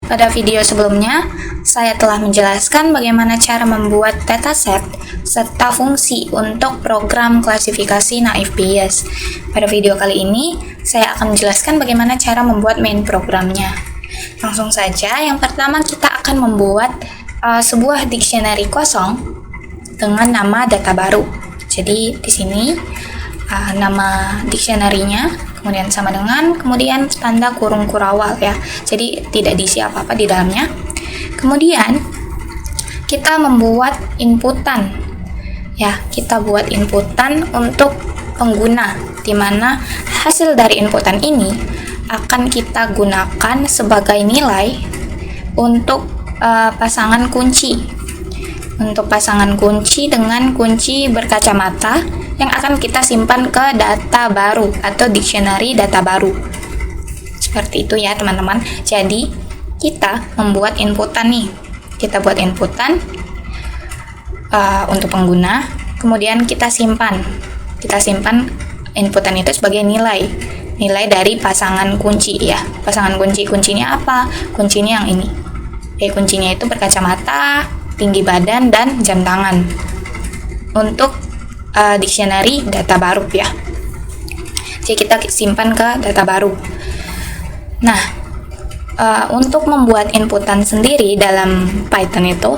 Pada video sebelumnya, saya telah menjelaskan bagaimana cara membuat dataset serta fungsi untuk program klasifikasi Naif Bayes. Pada video kali ini, saya akan menjelaskan bagaimana cara membuat main programnya. Langsung saja, yang pertama kita akan membuat sebuah dictionary kosong dengan nama data baru. Jadi di sini nama dictionary-nya kemudian sama dengan, kemudian tanda kurung kurawal ya. Jadi tidak diisi apa-apa di dalamnya. Kemudian kita membuat inputan. Ya, kita buat inputan untuk pengguna, di mana hasil dari inputan ini akan kita gunakan sebagai nilai untuk pasangan kunci. Untuk pasangan kunci dengan kunci berkacamata yang akan kita simpan ke data baru atau dictionary data baru. Seperti itu ya teman-teman. Jadi kita membuat inputan nih. Kita buat inputan untuk pengguna, kemudian kita simpan. Kita simpan inputan itu sebagai nilai. Nilai dari pasangan kunci ya. Pasangan kuncinya apa? Kuncinya yang ini. Kuncinya itu berkacamata, tinggi badan, dan jam tangan. Untuk dictionary data baru ya. Jadi kita simpan ke data baru. Nah, untuk membuat inputan sendiri dalam Python itu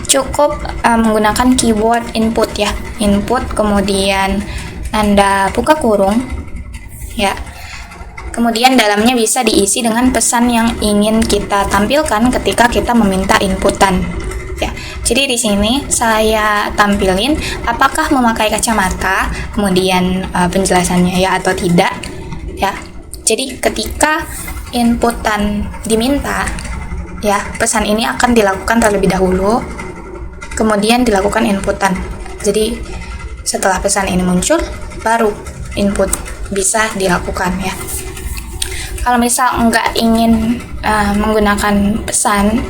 cukup menggunakan keyword input ya. Input kemudian tanda buka kurung ya. Kemudian dalamnya bisa diisi dengan pesan yang ingin kita tampilkan ketika kita meminta inputan. Ya, jadi di sini saya tampilin apakah memakai kacamata, kemudian penjelasannya ya atau tidak, ya. Jadi ketika inputan diminta, ya pesan ini akan dilakukan terlebih dahulu, kemudian dilakukan inputan. Jadi setelah pesan ini muncul, baru input bisa dilakukan ya. Kalau misal nggak ingin menggunakan pesan,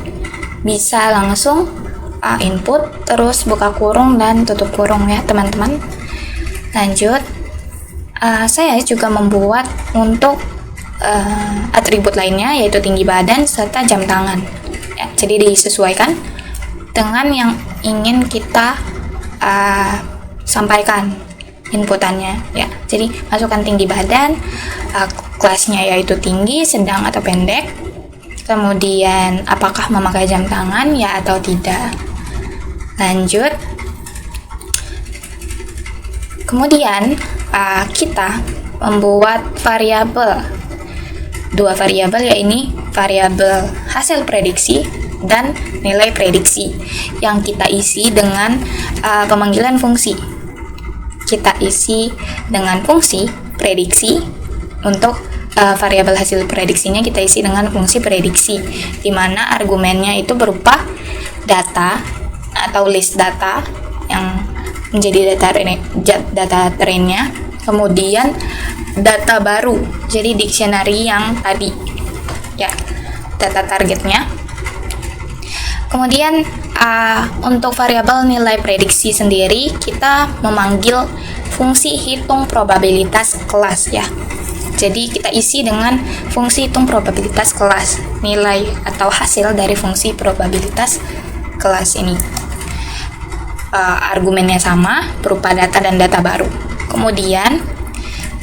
bisa langsung input terus buka kurung dan tutup kurung ya teman-teman. Lanjut, saya juga membuat untuk atribut lainnya yaitu tinggi badan serta jam tangan ya. Jadi disesuaikan dengan yang ingin kita sampaikan inputannya ya. Jadi masukkan tinggi badan, kelasnya yaitu tinggi, sedang atau pendek. Kemudian apakah memakai jam tangan ya atau tidak. Lanjut. Kemudian kita membuat variabel. Dua variabel yaitu variabel hasil prediksi dan nilai prediksi yang kita isi dengan pemanggilan fungsi. Kita isi dengan fungsi prediksi. Untuk variabel hasil prediksinya kita isi dengan fungsi prediksi, di mana argumennya itu berupa data atau list data yang menjadi data trainnya, kemudian data baru, jadi dictionary yang tadi ya, data targetnya. Kemudian untuk variabel nilai prediksi sendiri kita memanggil fungsi hitung probabilitas kelas ya. Jadi kita isi dengan fungsi hitung probabilitas kelas, nilai atau hasil dari fungsi probabilitas kelas ini. Argumennya sama, berupa data dan data baru. Kemudian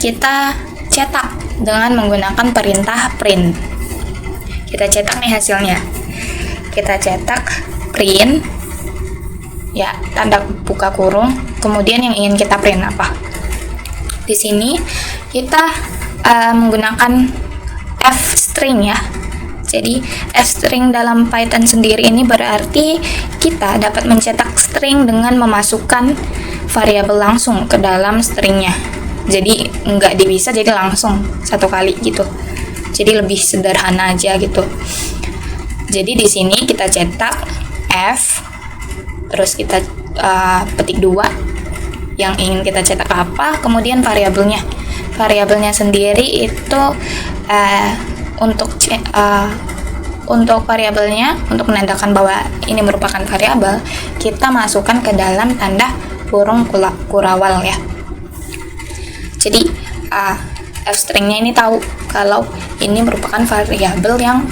kita cetak dengan menggunakan perintah print. Kita cetak nih hasilnya. Kita cetak print, ya tanda buka kurung. Kemudian yang ingin kita print apa? Di sini kita menggunakan f-string ya. Jadi f-string dalam Python sendiri ini berarti kita dapat mencetak string dengan memasukkan variabel langsung ke dalam stringnya. Jadi nggak dipisah, jadi langsung satu kali gitu. Jadi lebih sederhana aja gitu. Jadi di sini kita cetak f, terus kita petik 2 yang ingin kita cetak apa, kemudian variabelnya. Variabelnya sendiri itu untuk variabelnya, untuk menandakan bahwa ini merupakan variabel, kita masukkan ke dalam tanda kurung kurawal ya. Jadi f-stringnya ini tahu kalau ini merupakan variabel yang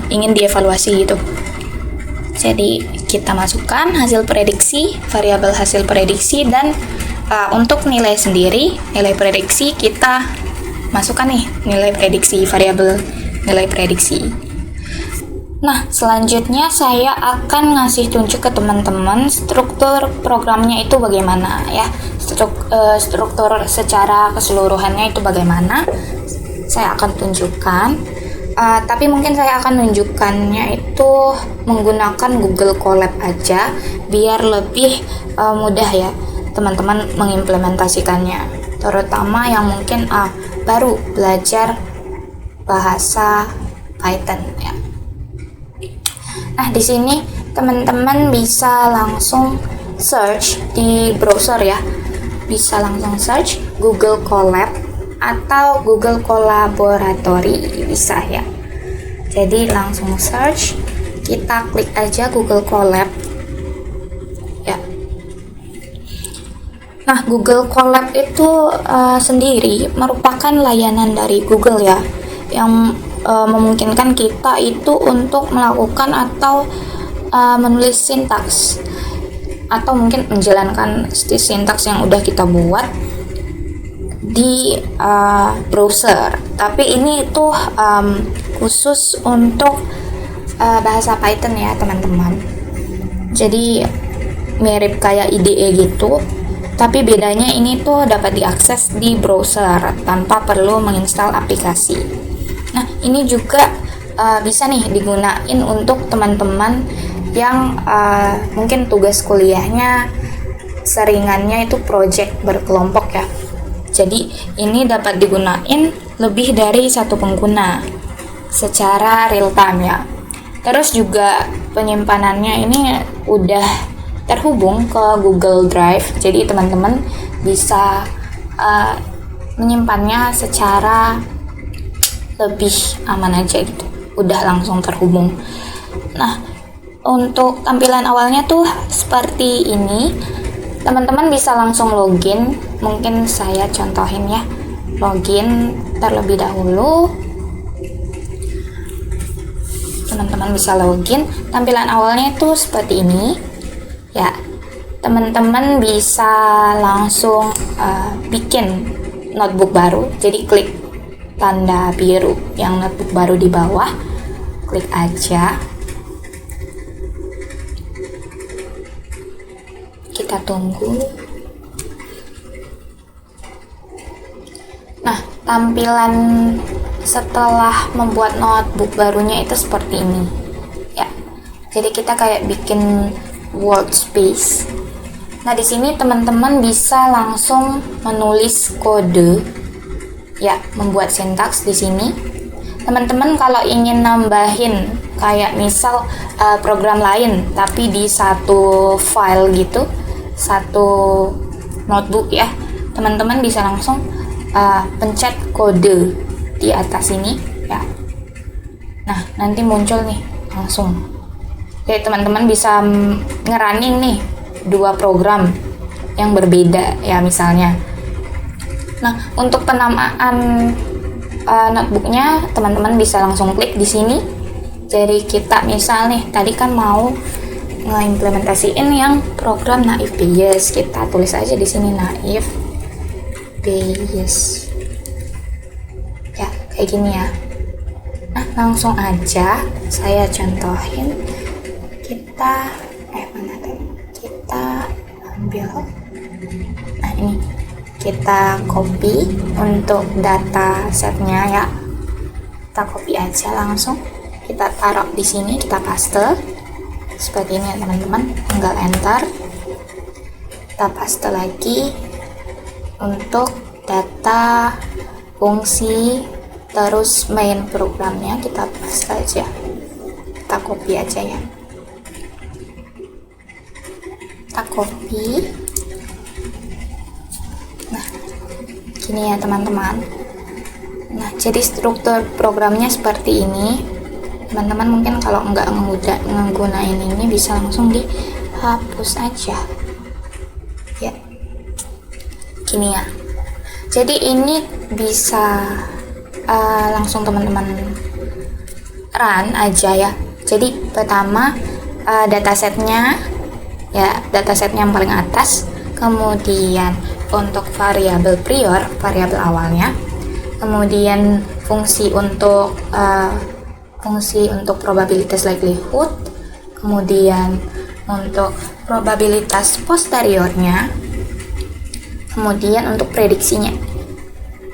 ingin dievaluasi gitu. Jadi kita masukkan hasil prediksi, variabel hasil prediksi, dan untuk nilai sendiri, nilai prediksi kita masukkan nih nilai prediksi, variabel nilai prediksi. Nah, selanjutnya saya akan ngasih tunjuk ke teman-teman struktur programnya itu bagaimana ya. Struktur secara keseluruhannya itu bagaimana. Saya akan tunjukkan. Tapi mungkin saya akan menunjukkannya itu menggunakan Google Colab aja biar lebih mudah ya teman-teman mengimplementasikannya. Terutama yang mungkin baru belajar bahasa Python ya. Nah, di sini teman-teman bisa langsung search di browser ya. Bisa langsung search Google Colab atau Google Collaboratory, bisa ya. Jadi langsung search, kita klik aja Google Colab ya. Nah, Google Colab itu sendiri merupakan layanan dari Google ya, yang memungkinkan kita itu untuk melakukan atau menulis sintaks atau mungkin menjalankan sintaks yang udah kita buat di browser. Tapi ini itu khusus untuk bahasa Python ya teman-teman. Jadi mirip kayak IDE gitu, tapi bedanya ini tuh dapat diakses di browser tanpa perlu menginstal aplikasi. Nah, ini juga bisa nih digunain untuk teman-teman yang mungkin tugas kuliahnya seringannya itu project berkelompok ya. Jadi ini dapat digunain lebih dari satu pengguna secara real time ya. Terus juga penyimpanannya ini udah terhubung ke Google Drive. Jadi teman-teman bisa menyimpannya secara lebih aman aja gitu, udah langsung terhubung. Nah, untuk tampilan awalnya tuh seperti ini. Teman-teman bisa langsung login. Mungkin saya contohin ya, login terlebih dahulu. Teman-teman bisa login. Tampilan awalnya itu seperti ini ya. Teman-teman bisa langsung bikin notebook baru. Jadi klik tanda biru yang notebook baru di bawah, klik aja. Kita tunggu. Nah, tampilan setelah membuat notebook barunya itu seperti ini ya. Jadi kita kayak bikin workspace. Nah, di sini teman-teman bisa langsung menulis kode ya, membuat sintaks di sini. Teman-teman kalau ingin nambahin kayak misal program lain tapi di satu file gitu, satu notebook ya, teman-teman bisa langsung pencet kode di atas ini ya. Nah, nanti muncul nih langsung. Jadi teman-teman bisa ngerunning nih dua program yang berbeda ya misalnya. Nah, untuk penamaan notebooknya teman-teman bisa langsung klik di sini. Jadi kita misal nih tadi kan mau ngeimplementasiin yang program Naif Bayes, kita tulis aja di sini Naif Bayes ya, kayak gini ya. Nah, langsung aja saya contohin. Kita mana tadi, kita ambil, nah ini kita copy untuk data setnya ya. Kita copy aja langsung, kita taruh di sini, kita paste seperti ini ya teman-teman. Tinggal enter, kita paste lagi untuk data fungsi, terus main programnya kita paste aja, kita copy aja ya. Kita copy. Nah, gini ya teman-teman. Nah, jadi struktur programnya seperti ini. Teman-teman mungkin kalau nggak nggunain ini bisa langsung dihapus aja ya, gini ya. Jadi ini bisa langsung teman-teman run aja ya. Jadi pertama datasetnya ya, datasetnya yang paling atas, kemudian untuk variabel prior, variabel awalnya, kemudian fungsi untuk probabilitas likelihood, kemudian untuk probabilitas posteriornya, kemudian untuk prediksinya,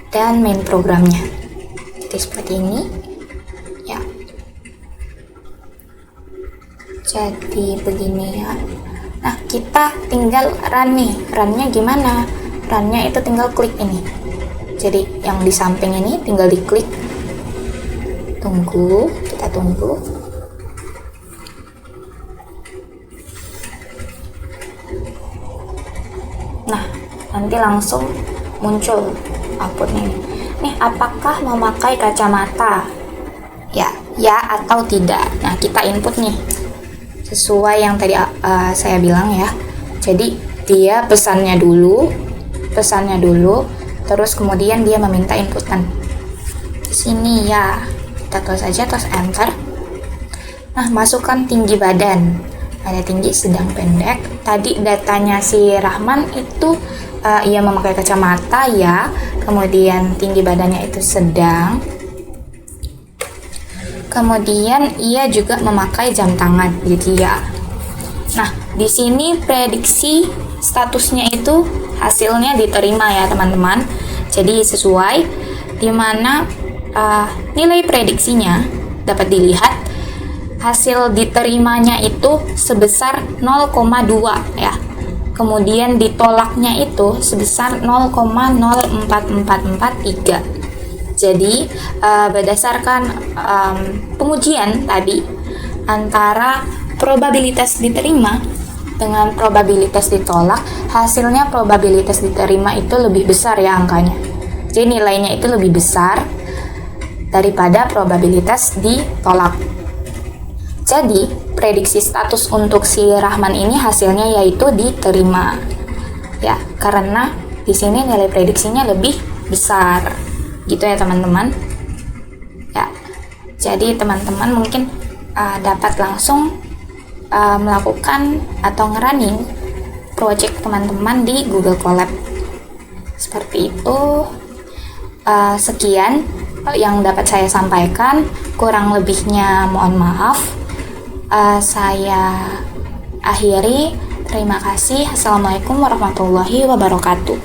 dan main programnya. Jadi seperti ini ya. Jadi begini ya. Nah, kita tinggal run nih. Runnya gimana? Runnya itu tinggal klik ini. Jadi yang di samping ini tinggal diklik. Tunggu, kita tunggu. Nah, nanti langsung muncul outputnya ini. Nih, apakah memakai kacamata? Ya atau tidak. Nah, kita input nih sesuai yang tadi saya bilang ya. Jadi dia pesannya dulu, terus kemudian dia meminta inputan. Di sini ya, kita tulis aja, terus enter. Nah, masukkan tinggi badan. Ada tinggi, sedang, pendek. Tadi datanya si Rahman itu ia memakai kacamata ya, kemudian tinggi badannya itu sedang, kemudian ia juga memakai jam tangan, jadi ya. Nah, di sini prediksi statusnya itu hasilnya diterima ya teman-teman. Jadi sesuai, dimana nilai prediksinya dapat dilihat, hasil diterimanya itu sebesar 0,2 ya. Kemudian ditolaknya itu sebesar 0,04443. Jadi berdasarkan pengujian tadi, antara probabilitas diterima dengan probabilitas ditolak, hasilnya probabilitas diterima itu lebih besar ya angkanya. Jadi nilainya itu lebih besar daripada probabilitas ditolak. Jadi prediksi status untuk si Rahman ini hasilnya yaitu diterima ya, karena di sini nilai prediksinya lebih besar gitu ya teman-teman ya. Jadi teman-teman mungkin dapat langsung melakukan atau ngerunning project teman-teman di Google Colab seperti itu. Sekian yang dapat saya sampaikan, kurang lebihnya mohon maaf. Saya akhiri. Terima kasih. Assalamualaikum warahmatullahi wabarakatuh.